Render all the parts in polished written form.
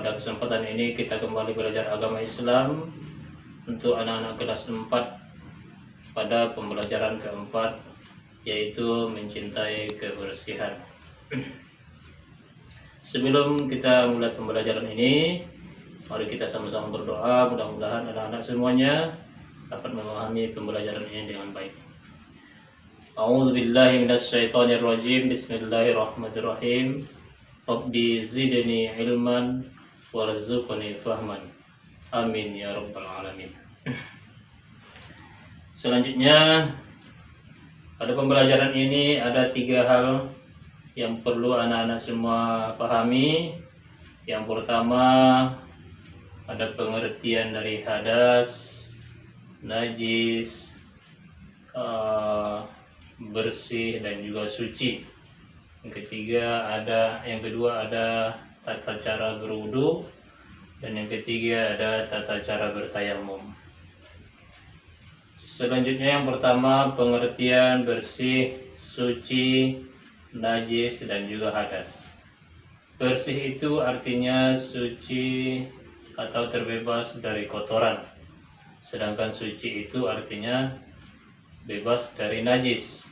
pada kesempatan ini kita kembali belajar agama Islam untuk anak-anak kelas 4 pada pembelajaran keempat, yaitu mencintai kebersihan. Sebelum kita mulai pembelajaran ini, mari kita sama-sama berdoa, mudah-mudahan anak-anak semuanya dapat memahami pembelajaran ini dengan baik. A'udzubillahi minasyaitonirrajim. Bismillahirrahmanirrahim. Rabbi zidni ilman warzuqni fahman. Amin ya rabbal alamin. Selanjutnya, pada pembelajaran ini ada 3 hal yang perlu anak-anak semua pahami. Yang pertama, ada pengertian dari hadas, najis, bersih dan juga suci. Yang kedua ada tata cara berwudu, dan yang ketiga ada tata cara bertayamum. Selanjutnya, yang pertama pengertian bersih, suci, najis dan juga hadas. Bersih itu artinya suci atau terbebas dari kotoran, sedangkan suci itu artinya bebas dari najis.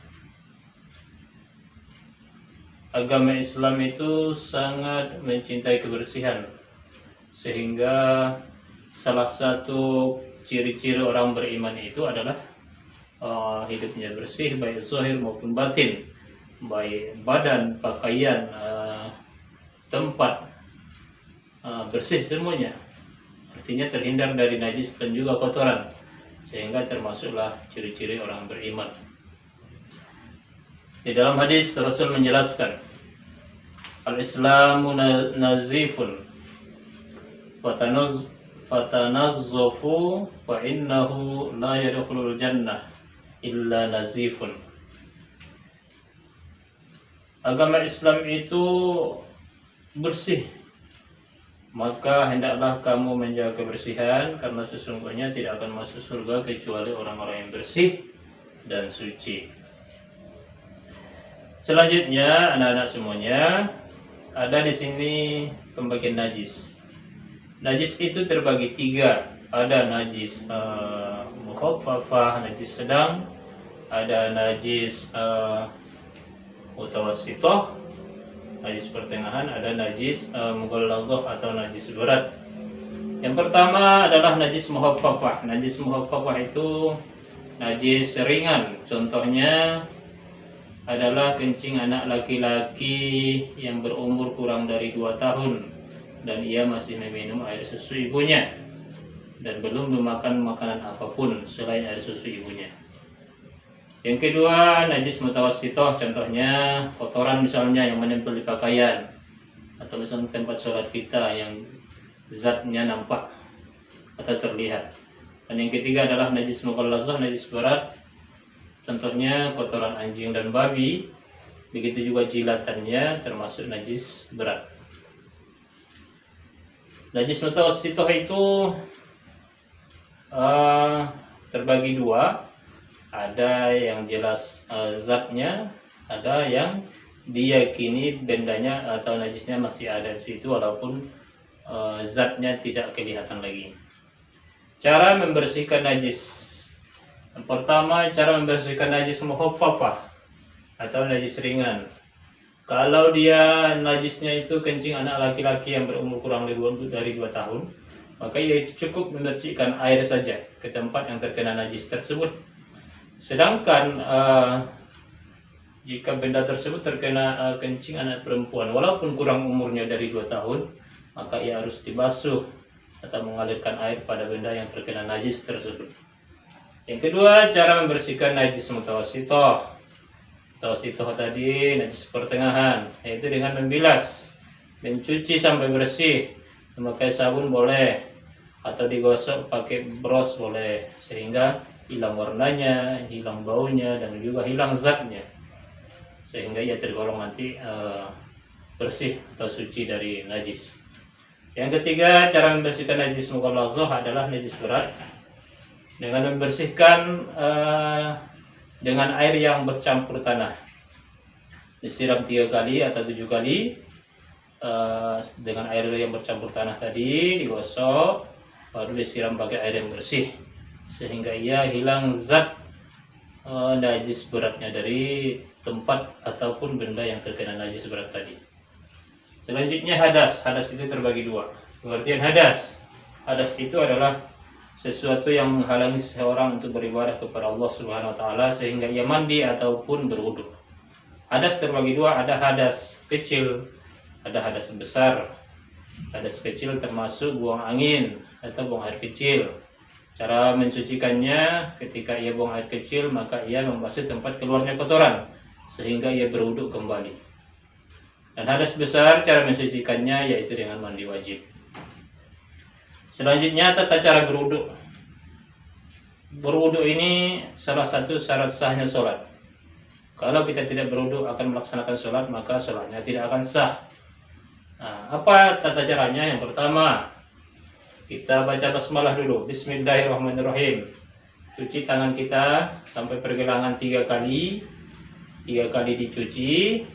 Agama Islam itu sangat mencintai kebersihan, sehingga salah satu ciri-ciri orang beriman itu adalah hidupnya bersih, baik zahir maupun batin, baik badan, pakaian, tempat, bersih semuanya. Artinya terhindar dari najis dan juga kotoran, sehingga termasuklah ciri-ciri orang beriman. Di dalam hadis Rasul menjelaskan, al-Islamu nazifun fatanazzafu fa innahu la yadkhulul jannah illa nazifun. Agama Islam itu bersih, maka hendaklah kamu menjaga kebersihan, karena sesungguhnya tidak akan masuk surga kecuali orang-orang yang bersih dan suci. Selanjutnya, anak-anak semuanya, ada di sini pembagian najis. Najis itu terbagi 3. Ada najis mukhaffafah, najis sedang, ada najis mutawassithah, najis pertengahan, ada najis mughalladzah atau najis berat. Yang pertama adalah najis mukhaffafah. Najis mukhaffafah itu najis ringan. Contohnya adalah kencing anak laki-laki yang berumur kurang dari 2 tahun dan ia masih meminum air susu ibunya dan belum memakan makanan apapun selain air susu ibunya. Yang kedua, najis mutawassithah, contohnya kotoran misalnya yang menempel di pakaian, atau misalnya tempat sholat kita yang zatnya nampak atau terlihat. Dan yang ketiga adalah najis mughalladzah, najis berat, contohnya kotoran anjing dan babi, begitu juga jilatannya termasuk najis berat. Najis mutawassithah itu terbagi 2. Ada yang jelas zatnya, ada yang diyakini bendanya atau najisnya masih ada di situ walaupun zatnya tidak kelihatan lagi. Cara membersihkan najis. Yang pertama, cara membersihkan najis mukhaffafah atau najis ringan. Kalau dia najisnya itu kencing anak laki-laki yang berumur kurang dari 2 tahun, maka ia cukup memercikkan air saja ke tempat yang terkena najis tersebut. Sedangkan jika benda tersebut terkena kencing anak perempuan walaupun kurang umurnya dari 2 tahun, maka ia harus dibasuh atau mengalirkan air pada benda yang terkena najis tersebut. Yang kedua, cara membersihkan najis mutawassithah. Mutawassithah tadi najis pertengahan, yaitu dengan membilas, mencuci sampai bersih, memakai sabun boleh, atau digosok pakai bros boleh, sehingga hilang warnanya, hilang baunya, dan juga hilang zatnya, sehingga ia tergolong nanti bersih atau suci dari najis. Yang ketiga, cara membersihkan najis mughalladzah adalah najis berat, dengan membersihkan dengan air yang bercampur tanah. Disiram 3 kali atau 7 kali, dengan air yang bercampur tanah tadi digosok, baru disiram pakai air yang bersih sehingga ia hilang zat najis beratnya dari tempat ataupun benda yang terkena najis berat tadi. Selanjutnya hadas. Hadas itu terbagi dua. Pengertian hadas. Hadas itu adalah sesuatu yang menghalangi seseorang untuk beribadah kepada Allah Subhanahu wa taala sehingga ia mandi ataupun berwudu. Hadas terbagi dua, ada hadas kecil, ada hadas besar. Hadas kecil termasuk buang angin atau buang air kecil. Cara mensucikannya, ketika ia buang air kecil maka ia membasuh tempat keluarnya kotoran sehingga ia berwudu kembali. Dan hadas besar cara mensucikannya yaitu dengan mandi wajib. Selanjutnya tata cara berwudu. Berwudu ini salah satu syarat sahnya sholat. Kalau kita tidak berwudu akan melaksanakan sholat, maka sholatnya tidak akan sah. Nah, apa tata caranya? Yang pertama, kita baca basmalah dulu. Bismillahirrahmanirrahim. Cuci tangan kita sampai pergelangan 3 kali. 3 kali dicuci.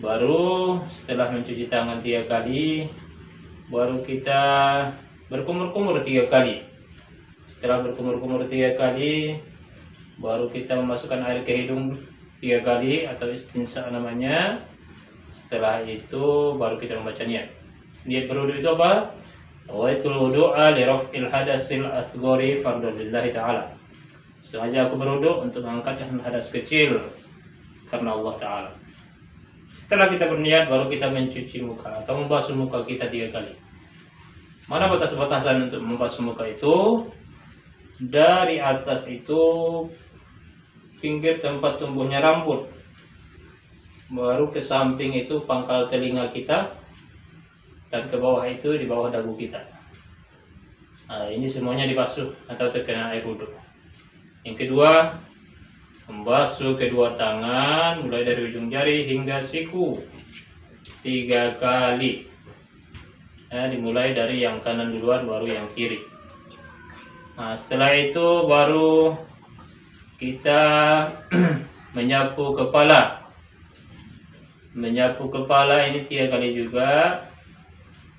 Baru setelah mencuci tangan 3 kali, baru kita berkumur-kumur 3 kali. Setelah berkumur-kumur 3 kali, baru kita memasukkan air ke hidung 3 kali atau istinsya namanya. Setelah itu baru kita membaca niat. Niat berwudu itu apa? Nawaitul wudu'a li raf'il hadasil asghari fardhu lillahi ta'ala. Sengaja aku berwudu untuk mengangkat hadas kecil karena Allah Ta'ala. Setelah kita berniat baru kita mencuci muka atau membasuh muka kita 3 kali. Mana batas-batasan untuk membasuh muka itu? Dari atas itu pinggir tempat tumbuhnya rambut, baru ke samping itu pangkal telinga kita, dan ke bawah itu di bawah dagu kita. Nah, ini semuanya dibasuh atau terkena air wudhu. Yang kedua, membasuh kedua tangan mulai dari ujung jari hingga siku 3 kali. Nah, dimulai dari yang kanan duluan baru yang kiri. Nah, setelah itu baru kita menyapu kepala. Menyapu kepala ini 3 kali juga.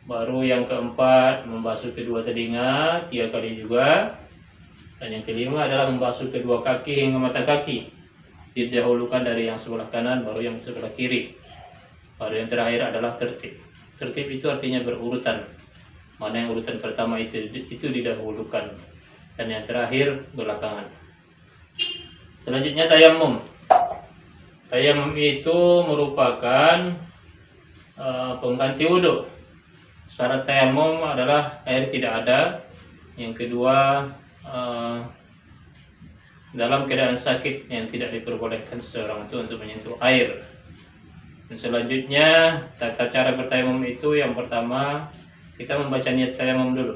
Baru yang keempat membasuh kedua telinga 3 kali juga. Dan yang kelima adalah membasuh kedua kaki hingga mata kaki. Didahulukan dari yang sebelah kanan baru yang sebelah kiri. Baru yang terakhir adalah tertib. Tertib itu artinya berurutan. Mana yang urutan pertama itu didahulukan dan yang terakhir belakangan. Selanjutnya tayamum. Tayamum itu merupakan pengganti wudhu. Syarat tayamum adalah air tidak ada. Yang kedua, dalam keadaan sakit yang tidak diperbolehkan seseorang itu untuk menyentuh air. Dan selanjutnya tata cara bertayamum itu yang pertama kita membaca niat tayamum dulu.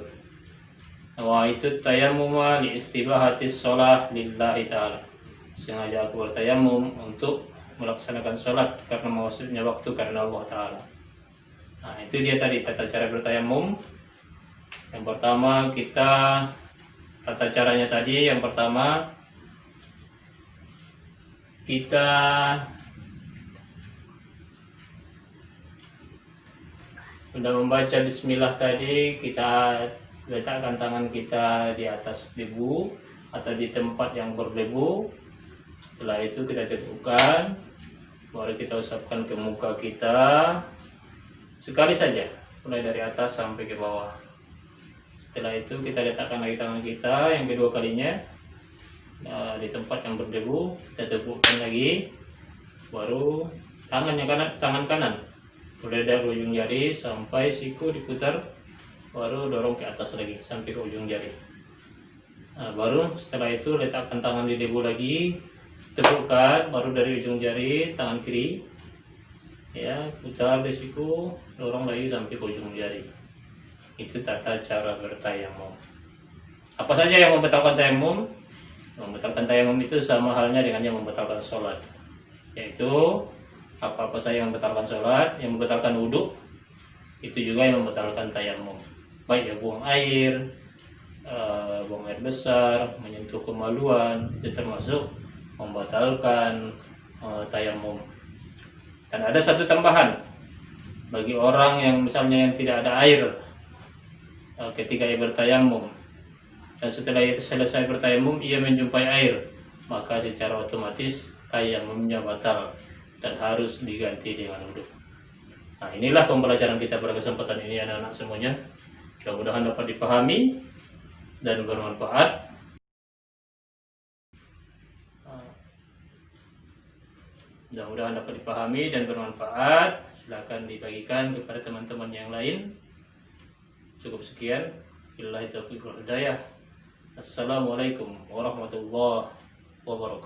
Wa itu tayamum li istibahatis shalah lillahi ta'ala. Sengaja aku bertayamum untuk melaksanakan sholat karena maksudnya waktu karena Allah Ta'ala. Nah, itu dia tadi tata cara bertayamum. Yang pertama kita tata caranya tadi, yang pertama kita sudah membaca bismillah tadi, kita letakkan tangan kita di atas debu atau di tempat yang berdebu. Setelah itu kita tepukan, baru kita usapkan ke muka kita sekali saja, mulai dari atas sampai ke bawah. Setelah itu kita letakkan lagi tangan kita yang kedua kalinya di tempat yang berdebu, kita tepukkan lagi, baru tangan kanan mulai dari ujung jari sampai siku diputar, baru dorong ke atas lagi sampai ke ujung jari. Nah, baru setelah itu letakkan tangan di debu lagi, tepukkan, baru dari ujung jari tangan kiri, ya putar di siku, dorong lagi sampai ke ujung jari. Itu tata cara bertayamum. Apa saja yang membatalkan tayamum? Membatalkan tayamum itu sama halnya dengan yang membatalkan sholat, yaitu apa-apa saja yang membatalkan sholat, yang membatalkan wudhu, itu juga yang membatalkan tayamum. Baik ya buang air besar, menyentuh kemaluan, itu termasuk membatalkan tayamum. Dan ada satu tambahan, bagi orang yang misalnya yang tidak ada air ketika ia bertayamum, dan setelah itu selesai bertayamum ia menjumpai air, maka secara otomatis tayamumnya batal dan harus diganti dengan wudhu. Nah, inilah pembelajaran kita pada kesempatan ini anak-anak semuanya. Mudah-mudahan dapat dipahami dan bermanfaat. Mudah-mudahan dapat dipahami dan bermanfaat. Silakan dibagikan kepada teman-teman yang lain. Cukup sekian. Billahi taufiq wal hidayah. Assalamualaikum warahmatullahi wabarakatuh.